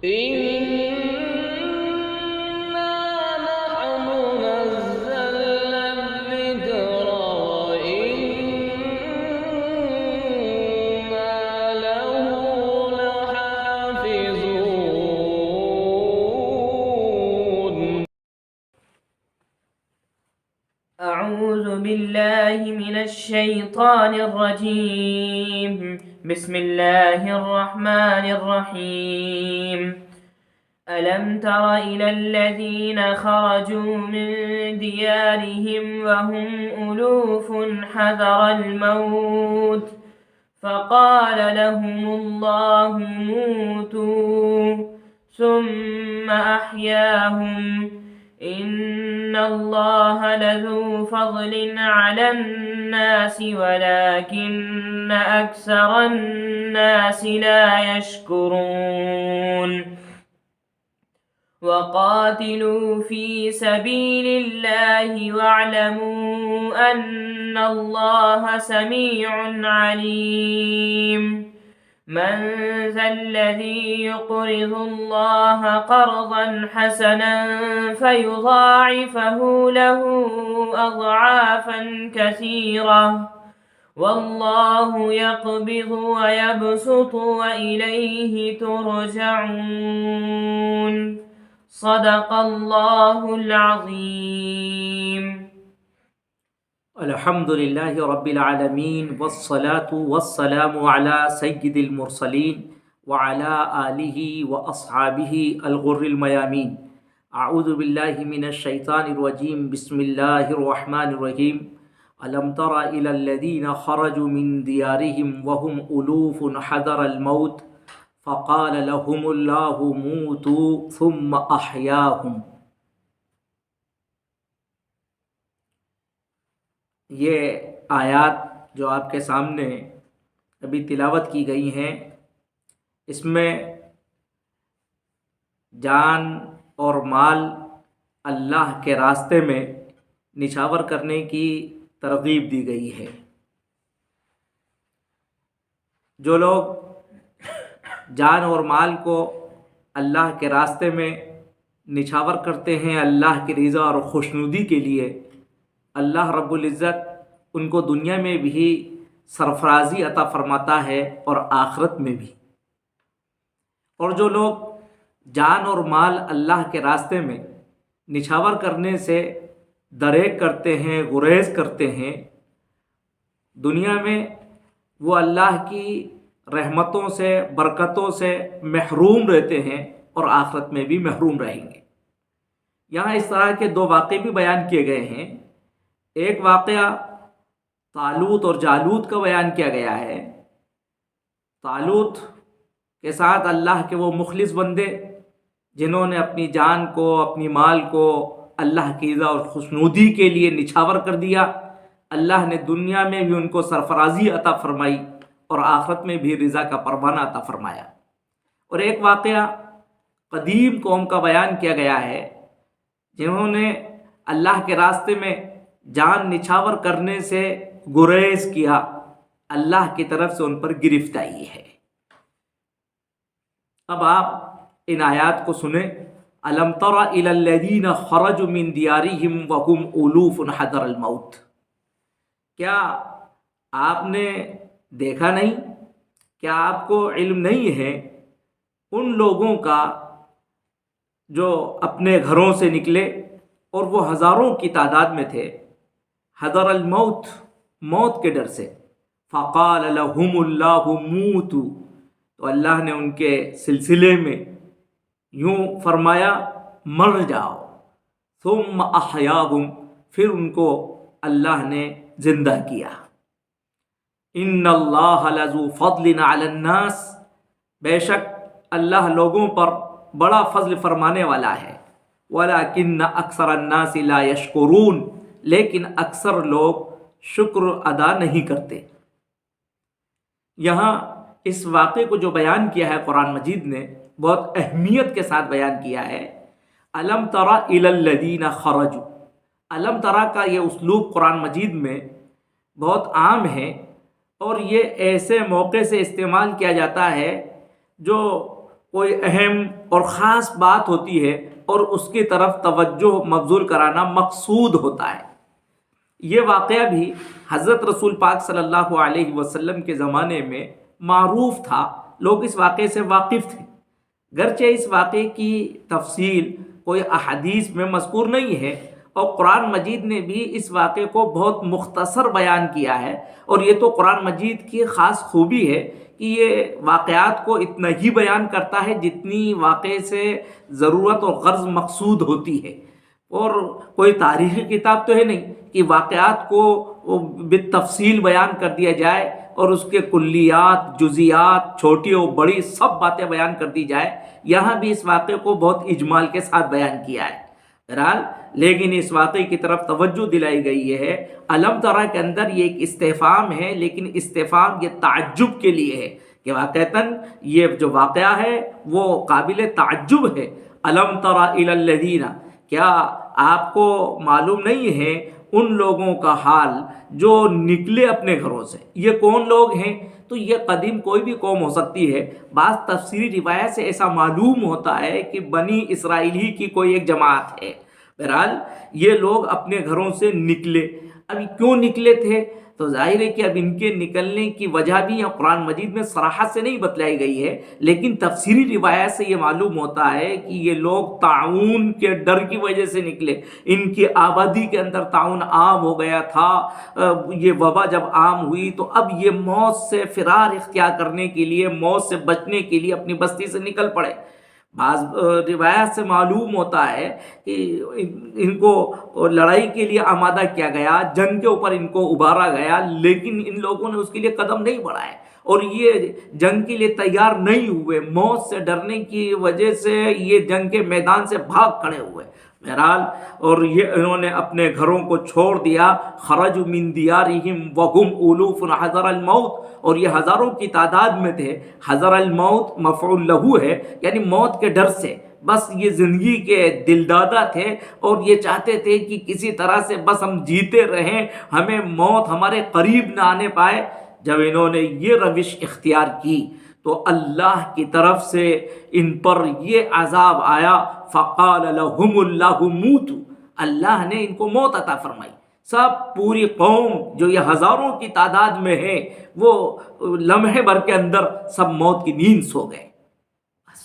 إنا نحن نزلنا الذكر وإنا له لحافظون. أعوذ بالله من الشيطان الرجيم. بسم الله الرحمن الرحيم. ألم تر إلى الذين خرجوا من ديارهم وهم ألوف حذر الموت فقال لهم الله موتوا ثم أحياهم إن الله لذو فضل على الناس ولكن أكثر الناس لا يشكرون. وقاتلوا في سبيل الله واعلموا أن الله سميع عليم. من ذا الذي يقرض الله قرضا حسنا فيضاعفه له أضعافا كثيرة والله يقبض ويبسط وإليه ترجعون. صدق الله العظيم. الحمد لله رب العالمين والصلاة والسلام على سيد المرسلين وعلى آله وأصحابه الغر الميامين. أعوذ بالله من الشيطان الرجيم. بسم الله الرحمن الرحيم. ألم تر إلى الذين خرجوا من ديارهم وهم ألوف حذر الموت فقال لهم الله موتوا ثم أحياهم. یہ آیات جو آپ کے سامنے ابھی تلاوت کی گئی ہیں، اس میں جان اور مال اللہ کے راستے میں نچھاور کرنے کی ترغیب دی گئی ہے۔ جو لوگ جان اور مال کو اللہ کے راستے میں نچھاور کرتے ہیں اللہ کی رضا اور خوشنودی کے لیے، اللہ رب العزت ان کو دنیا میں بھی سرفرازی عطا فرماتا ہے اور آخرت میں بھی۔ اور جو لوگ جان اور مال اللہ کے راستے میں نچھاور کرنے سے دریغ کرتے ہیں، گریز کرتے ہیں، دنیا میں وہ اللہ کی رحمتوں سے، برکتوں سے محروم رہتے ہیں اور آخرت میں بھی محروم رہیں گے۔ یہاں اس طرح کے دو واقعے بھی بیان کیے گئے ہیں۔ ایک واقعہ طالوت اور جالوت کا بیان کیا گیا ہے۔ طالوت کے ساتھ اللہ کے وہ مخلص بندے جنہوں نے اپنی جان کو، اپنی مال کو اللہ کی رضا اور خوشنودی کے لیے نچھاور کر دیا۔ اللہ نے دنیا میں بھی ان کو سرفرازی عطا فرمائی اور آخرت میں بھی رضا کا پروانہ عطا فرمایا۔ اور ایک واقعہ قدیم قوم کا بیان کیا گیا ہے جنہوں نے اللہ کے راستے میں جان نچھاور کرنے سے گریز کیا، اللہ کی طرف سے ان پر گرفت آئی ہے۔ اب آپ ان آیات کو سنیں۔ الم تر الی الذین خرجوا من دیارہم وہم الوف حذر الموت۔ کیا آپ نے دیکھا نہیں، کیا آپ کو علم نہیں ہے ان لوگوں کا جو اپنے گھروں سے نکلے اور وہ ہزاروں کی تعداد میں تھے، حذر الموت، موت کے ڈر سے، فقال لهم اللہ موتوا، تو اللہ نے ان کے سلسلے میں یوں فرمایا مر جاؤ، ثم احیاهم، پھر ان کو اللہ نے زندہ کیا۔ ان اللہ لذو فضل علی الناس، بے شک اللہ لوگوں پر بڑا فضل فرمانے والا ہے، ولیکن اکثر الناس لا یشکرون، لیکن اکثر لوگ شکر ادا نہیں کرتے۔ یہاں اس واقعے کو جو بیان کیا ہے قرآن مجید نے، بہت اہمیت کے ساتھ بیان کیا ہے۔ الم تر الی الذین خرجوا، الم ترا کا یہ اسلوب قرآن مجید میں بہت عام ہے، اور یہ ایسے موقع سے استعمال کیا جاتا ہے جو کوئی اہم اور خاص بات ہوتی ہے اور اس کی طرف توجہ مبذول کرانا مقصود ہوتا ہے۔ یہ واقعہ بھی حضرت رسول پاک صلی اللہ علیہ وسلم کے زمانے میں معروف تھا، لوگ اس واقعے سے واقف تھے، گرچہ اس واقعے کی تفصیل کوئی احادیث میں مذکور نہیں ہے، اور قرآن مجید نے بھی اس واقعے کو بہت مختصر بیان کیا ہے، اور یہ تو قرآن مجید کی خاص خوبی ہے کہ یہ واقعات کو اتنا ہی بیان کرتا ہے جتنی واقعے سے ضرورت اور غرض مقصود ہوتی ہے، اور کوئی تاریخی کتاب تو ہے نہیں کہ واقعات کو بالتفصیل بیان کر دیا جائے اور اس کے کلیات، جزیات، چھوٹی اور بڑی سب باتیں بیان کر دی جائے۔ یہاں بھی اس واقعے کو بہت اجمال کے ساتھ بیان کیا ہے۔ بہرحال لیکن اس واقعے کی طرف توجہ دلائی گئی ہے۔ الم ترى کے اندر یہ ایک استفہام ہے، لیکن استفہام یہ تعجب کے لیے ہے کہ واقعتاً یہ جو واقعہ ہے وہ قابل تعجب ہے۔ الم ترى الى الذین، کیا آپ کو معلوم نہیں ہے ان لوگوں کا حال جو نکلے اپنے گھروں سے؟ یہ کون لوگ ہیں؟ تو یہ قدیم کوئی بھی قوم ہو سکتی ہے۔ بعض تفسیری روایت سے ایسا معلوم ہوتا ہے کہ بنی اسرائیل کی کوئی ایک جماعت ہے۔ بہرحال یہ لوگ اپنے گھروں سے نکلے۔ اب کیوں نکلے تھے؟ تو ظاہر ہے کہ اب ان کے نکلنے کی وجہ بھی یہاں قرآن مجید میں صراحت سے نہیں بتلائی گئی ہے، لیکن تفسیری روایت سے یہ معلوم ہوتا ہے کہ یہ لوگ طاعون کے ڈر کی وجہ سے نکلے۔ ان کی آبادی کے اندر طاعون عام ہو گیا تھا۔ یہ وبا جب عام ہوئی تو اب یہ موت سے فرار اختیار کرنے کے لیے، موت سے بچنے کے لیے اپنی بستی سے نکل پڑے۔ بعض روایات سے معلوم ہوتا ہے کہ ان کو لڑائی کے لیے آمادہ کیا گیا، جنگ کے اوپر ان کو ابھارا گیا، لیکن ان لوگوں نے اس کے لیے قدم نہیں بڑھائے اور یہ جنگ کے لیے تیار نہیں ہوئے۔ موت سے ڈرنے کی وجہ سے یہ جنگ کے میدان سے بھاگ کھڑے ہوئے۔ بہرحال اور یہ انہوں نے اپنے گھروں کو چھوڑ دیا۔ خرجوا من دیارہم وہم الوف حذر الموت، اور یہ ہزاروں کی تعداد میں تھے۔ حذر الموت مفعول لہو ہے، یعنی موت کے ڈر سے، بس یہ زندگی کے دل دادا تھے اور یہ چاہتے تھے کہ کسی طرح سے بس ہم جیتے رہیں، ہمیں موت ہمارے قریب نہ آنے پائے۔ جب انہوں نے یہ روش اختیار کی تو اللہ کی طرف سے ان پر یہ عذاب آیا۔ فقال لهم اللہ موتوا، اللہ نے ان کو موت عطا فرمائی۔ سب پوری قوم جو یہ ہزاروں کی تعداد میں ہے وہ لمحے بھر کے اندر سب موت کی نیند سو گئے۔ بس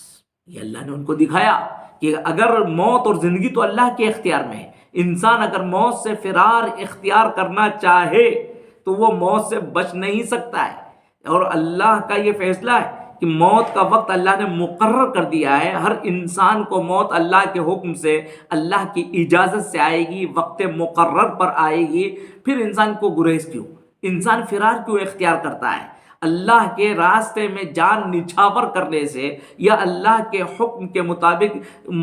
یہ اللہ نے ان کو دکھایا کہ اگر موت اور زندگی تو اللہ کے اختیار میں ہے، انسان اگر موت سے فرار اختیار کرنا چاہے تو وہ موت سے بچ نہیں سکتا ہے، اور اللہ کا یہ فیصلہ ہے کہ موت کا وقت اللہ نے مقرر کر دیا ہے۔ ہر انسان کو موت اللہ کے حکم سے، اللہ کی اجازت سے آئے گی، وقت مقرر پر آئے گی۔ پھر انسان کو گریز کیوں؟ انسان فرار کیوں اختیار کرتا ہے؟ اللہ کے راستے میں جان نچھاور کرنے سے یا اللہ کے حکم کے مطابق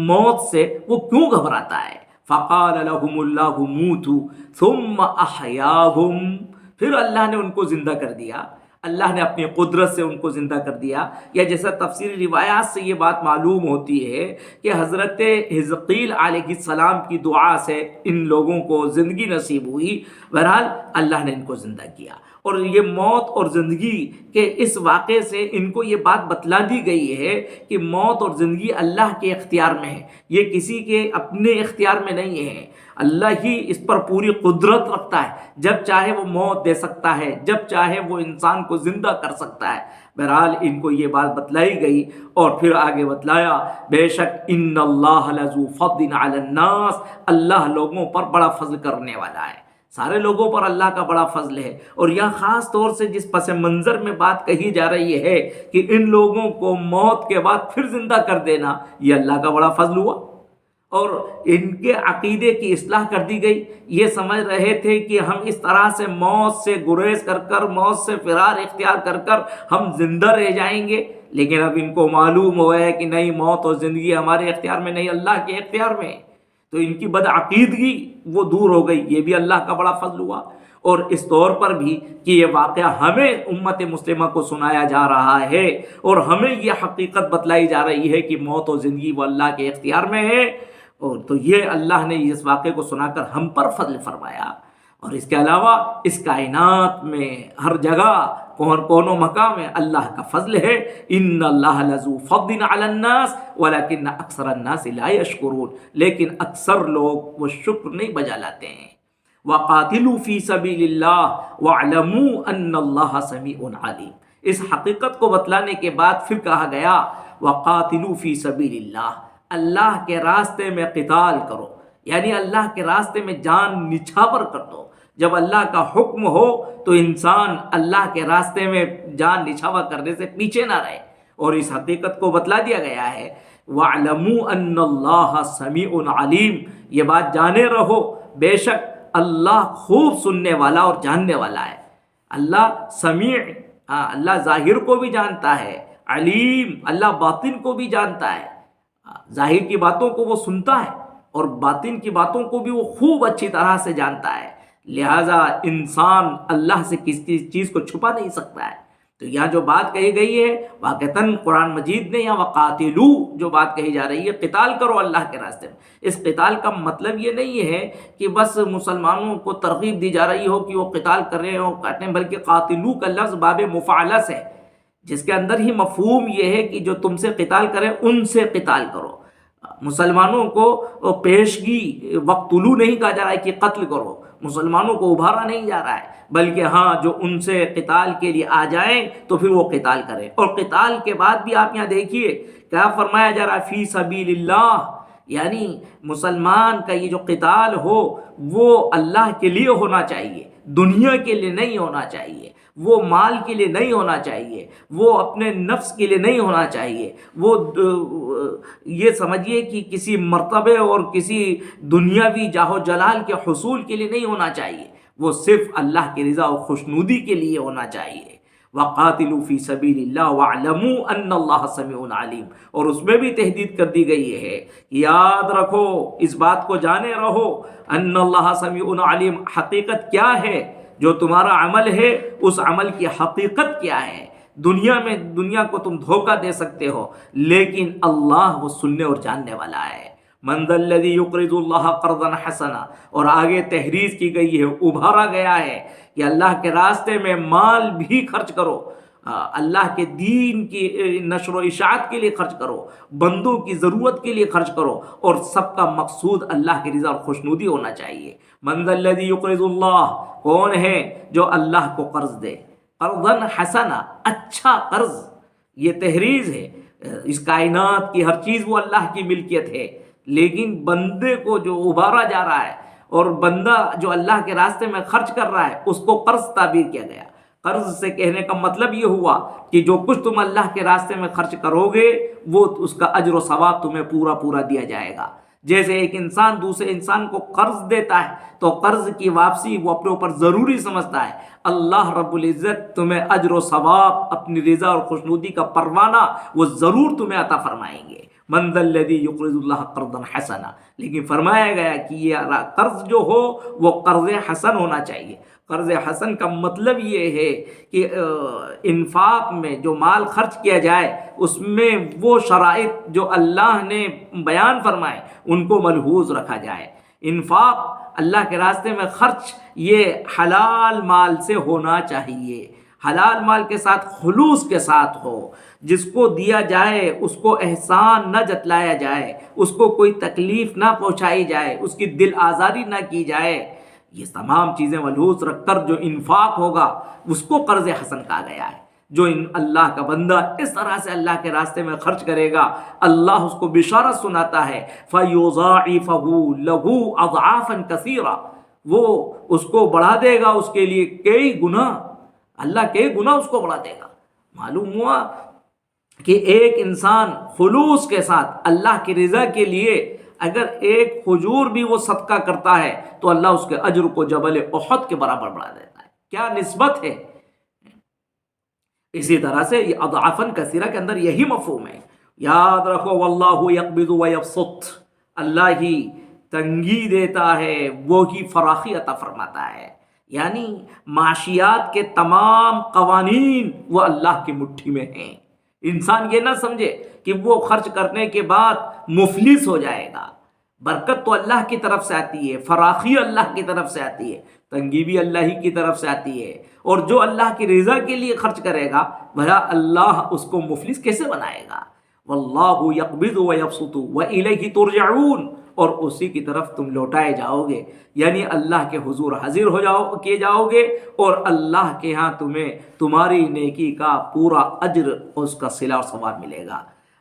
موت سے وہ کیوں گھبراتا ہے؟ فقال لهم اللہ موتوا ثم احیاهم، پھر اللہ نے ان کو زندہ کر دیا، اللہ نے اپنی قدرت سے ان کو زندہ کر دیا۔ یا جیسا تفسیری روایات سے یہ بات معلوم ہوتی ہے کہ حضرت حزقیل علیہ السلام کی دعا سے ان لوگوں کو زندگی نصیب ہوئی۔ بہرحال اللہ نے ان کو زندہ کیا، اور یہ موت اور زندگی کے اس واقعے سے ان کو یہ بات بتلا دی گئی ہے کہ موت اور زندگی اللہ کے اختیار میں ہے، یہ کسی کے اپنے اختیار میں نہیں ہے۔ اللہ ہی اس پر پوری قدرت رکھتا ہے، جب چاہے وہ موت دے سکتا ہے، جب چاہے وہ انسان کو زندہ کر سکتا ہے۔ بہرحال ان کو یہ بات بتلائی گئی، اور پھر آگے بتلایا بے شک ان اللہ لذو فضل علی الناس، اللہ لوگوں پر بڑا فضل کرنے والا ہے۔ سارے لوگوں پر اللہ کا بڑا فضل ہے، اور یہاں خاص طور سے جس پس منظر میں بات کہی جا رہی ہے کہ ان لوگوں کو موت کے بعد پھر زندہ کر دینا، یہ اللہ کا بڑا فضل ہوا۔ اور ان کے عقیدے کی اصلاح کر دی گئی۔ یہ سمجھ رہے تھے کہ ہم اس طرح سے موت سے گریز کر کر، موت سے فرار اختیار کر کر ہم زندہ رہ جائیں گے، لیکن اب ان کو معلوم ہوا ہے کہ نہیں، موت اور زندگی ہمارے اختیار میں نہیں، اللہ کے اختیار میں ہے۔ تو ان کی بدعقیدگی وہ دور ہو گئی، یہ بھی اللہ کا بڑا فضل ہوا۔ اور اس طور پر بھی کہ یہ واقعہ ہمیں امت مسلمہ کو سنایا جا رہا ہے، اور ہمیں یہ حقیقت بتلائی جا رہی ہے کہ موت اور زندگی وہ اللہ کے اختیار میں ہے، اور تو یہ اللہ نے اس واقعے کو سنا کر ہم پر فضل فرمایا۔ اور اس کے علاوہ اس کائنات میں ہر جگہ کون و مقام میں اللہ کا فضل ہے. ان اللہ لذو فضل علی الناس ولکن اکثر الناس لا یشکرون، لیکن اکثر لوگ وہ شکر نہیں بجا لاتے ہیں. وقاتلوا فی سبیل اللہ واعلموا ان اللہ سمیع علیم. اس حقیقت کو بتلانے کے بعد پھر کہا گیا وقاتلوا فی سبیل اللہ، اللہ کے راستے میں قتال کرو، یعنی اللہ کے راستے میں جان نچھاور کر دو. جب اللہ کا حکم ہو تو انسان اللہ کے راستے میں جان نچھاور کرنے سے پیچھے نہ رہے. اور اس حقیقت کو بتلا دیا گیا ہے وَاعْلَمُوا أَنَّ اللَّهَ سَمِيعٌ عَلِيمٌ، یہ بات جانے رہو بے شک اللہ خوب سننے والا اور جاننے والا ہے. اللہ سمیع، اللہ ظاہر کو بھی جانتا ہے، علیم اللہ باطن کو بھی جانتا ہے. ظاہر کی باتوں کو وہ سنتا ہے اور باطن کی باتوں کو بھی وہ خوب اچھی طرح سے جانتا ہے. لہٰذا انسان اللہ سے کسی چیز کو چھپا نہیں سکتا ہے. تو یہاں جو بات کہی گئی ہے واقعتاً قرآن مجید نے یہاں وقاتلو جو بات کہی جا رہی ہے قتال کرو اللہ کے راستے میں، اس قتال کا مطلب یہ نہیں ہے کہ بس مسلمانوں کو ترغیب دی جا رہی ہو کہ وہ قتال کر رہے ہوں کاٹیں، بلکہ قاتلو کا لفظ باب مفعلہ سے، جس کے اندر ہی مفہوم یہ ہے کہ جو تم سے قتال کریں ان سے قتال کرو. مسلمانوں کو پیشگی وقتلو نہیں کہا جا رہا ہے کہ قتل کرو، مسلمانوں کو ابھارا نہیں جا رہا ہے، بلکہ ہاں جو ان سے قتال کے لیے آ جائیں تو پھر وہ قتال کریں. اور قتال کے بعد بھی آپ یہاں دیکھیے کیا فرمایا جا رہا ہے فی سبیل اللہ، یعنی مسلمان کا یہ جو قتال ہو وہ اللہ کے لیے ہونا چاہیے، دنیا کے لیے نہیں ہونا چاہیے، وہ مال کے لیے نہیں ہونا چاہیے، وہ اپنے نفس کے لیے نہیں ہونا چاہیے، وہ یہ سمجھیے کہ کسی مرتبے اور کسی دنیاوی جاہ و جلال کے حصول کے لیے نہیں ہونا چاہیے، وہ صرف اللہ کی رضا و خوشنودی کے لیے ہونا چاہیے. وقاتلوا فی سبیل اللہ واعلموا ان اللہ سمیع علیم. اور اس میں بھی تحدید کر دی گئی ہے، یاد رکھو اس بات کو جانے رہو ان اللہ سمیع علیم، حقیقت کیا ہے، جو تمہارا عمل ہے اس عمل کی حقیقت کیا ہے. دنیا کو تم دھوکہ دے سکتے ہو لیکن اللہ وہ سننے اور جاننے والا ہے. من ذا الذی یقرض اللہ قرضا حسنا، اور آگے تحریض کی گئی ہے، ابھارا گیا ہے کہ اللہ کے راستے میں مال بھی خرچ کرو، اللہ کے دین کی نشر و اشاعت کے لیے خرچ کرو، بندوں کی ضرورت کے لیے خرچ کرو، اور سب کا مقصود اللہ کی رضا اور خوشنودی ہونا چاہیے. من ذا الذی یقرض اللہ، کون ہے جو اللہ کو قرض دے، قرضا حسنا، اچھا قرض. یہ تحریض ہے، اس کائنات کی ہر چیز وہ اللہ کی ملکیت ہے، لیکن بندے کو جو ابھارا جا رہا ہے اور بندہ جو اللہ کے راستے میں خرچ کر رہا ہے اس کو قرض تعبیر کیا گیا. قرض سے کہنے کا مطلب یہ ہوا کہ جو کچھ تم اللہ کے راستے میں خرچ کرو گے وہ اس کا اجر و ثواب تمہیں پورا دیا جائے گا. جیسے ایک انسان دوسرے انسان کو قرض دیتا ہے تو قرض کی واپسی وہ اپنے اوپر ضروری سمجھتا ہے، اللہ رب العزت تمہیں اجر و ثواب، اپنی رضا اور خوشنودی کا پروانہ وہ ضرور تمہیں عطا فرمائیں گے. من ذا الذی یقرض اللہ قرضا حسنا، لیکن فرمایا گیا کہ یہ قرض جو ہو وہ قرض حسن ہونا چاہیے. قرض حسن کا مطلب یہ ہے کہ انفاق میں جو مال خرچ کیا جائے اس میں وہ شرائط جو اللہ نے بیان فرمائے ان کو ملحوظ رکھا جائے. انفاق اللہ کے راستے میں خرچ یہ حلال مال سے ہونا چاہیے، حلال مال کے ساتھ خلوص کے ساتھ ہو، جس کو دیا جائے اس کو احسان نہ جتلایا جائے، اس کو کوئی تکلیف نہ پہنچائی جائے، اس کی دل آزاری نہ کی جائے. یہ تمام چیزیں ملحوظ رکھ کر جو انفاق ہوگا اس کو قرض حسن کہا گیا ہے. جو اللہ کا بندہ اس طرح سے اللہ کے راستے میں خرچ کرے گا اللہ اس کو بشارت سناتا ہے فَيُضَاعِفَهُ لَهُ أَضْعَافًا كَثِيرًا، وہ اس کو بڑھا دے گا اس کے لیے کئی گنا، اللہ کئی گنا اس کو بڑھا دے گا. معلوم ہوا کہ ایک انسان خلوص کے ساتھ اللہ کی رضا کے لیے اگر ایک کھجور بھی وہ صدقہ کرتا ہے تو اللہ اس کے اجر کو جبل احد کے برابر بڑھا دیتا ہے. کیا نسبت ہے. اسی طرح سے یہ اضعافاً کثیرہ کے اندر یہی مفہوم ہے. یاد رکھو واللہ یقبض ویبسط، اللہ ہی تنگی دیتا ہے وہی فراخی عطا فرماتا ہے. یعنی معاشیات کے تمام قوانین وہ اللہ کی مٹھی میں ہیں. انسان یہ نہ سمجھے کہ وہ خرچ کرنے کے بعد مفلس ہو جائے گا. برکت تو اللہ کی طرف سے آتی ہے، فراخی اللہ کی طرف سے آتی ہے. تنگی بھی اللہ ہی کی طرف سے آتی ہے، اور جو اللہ کی رضا کے لیے خرچ کرے گا بھلا اللہ اس کو مفلس کیسے بنائے گا؟ واللہ یقبض ویبسط والیہ ترجعون، اور اسی کی طرف تم لوٹائے جاؤ گے، یعنی اللہ کے حضور حاضر کیے جاؤ گے، اور اللہ کے ہاں تمہیں تمہاری نیکی کا پورا اجر اور اس کا صلہ اور ثواب ملے گا۔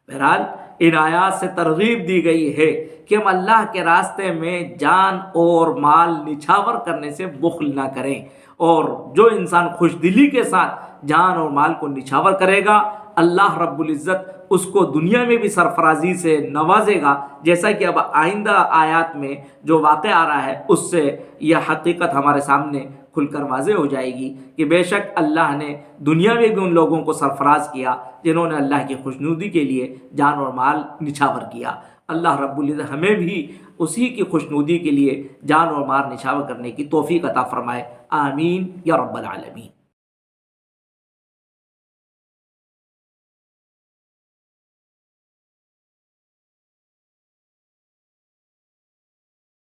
بہرحال ان آیات سے ترغیب دی گئی ہے کہ ہم اللہ کے راستے میں جان اور مال نچھاور کرنے سے بخل نہ کریں، اور جو انسان خوش دلی کے ساتھ جان اور مال کو نچھاور کرے گا اللہ رب العزت اس کو دنیا میں بھی سرفرازی سے نوازے گا، جیسا کہ اب آئندہ آیات میں جو واقع آ رہا ہے اس سے یہ حقیقت ہمارے سامنے کھل کر واضح ہو جائے گی کہ بے شک اللہ نے دنیا میں بھی ان لوگوں کو سرفراز کیا جنہوں نے اللہ کی خوشنودی کے لیے جان اور مال نچھاور کیا۔ اللہ رب العزت ہمیں بھی اسی کی خوشنودی کے لیے جان اور مال نچھاور کرنے کی توفیق عطا فرمائے، آمین یا رب العالمین۔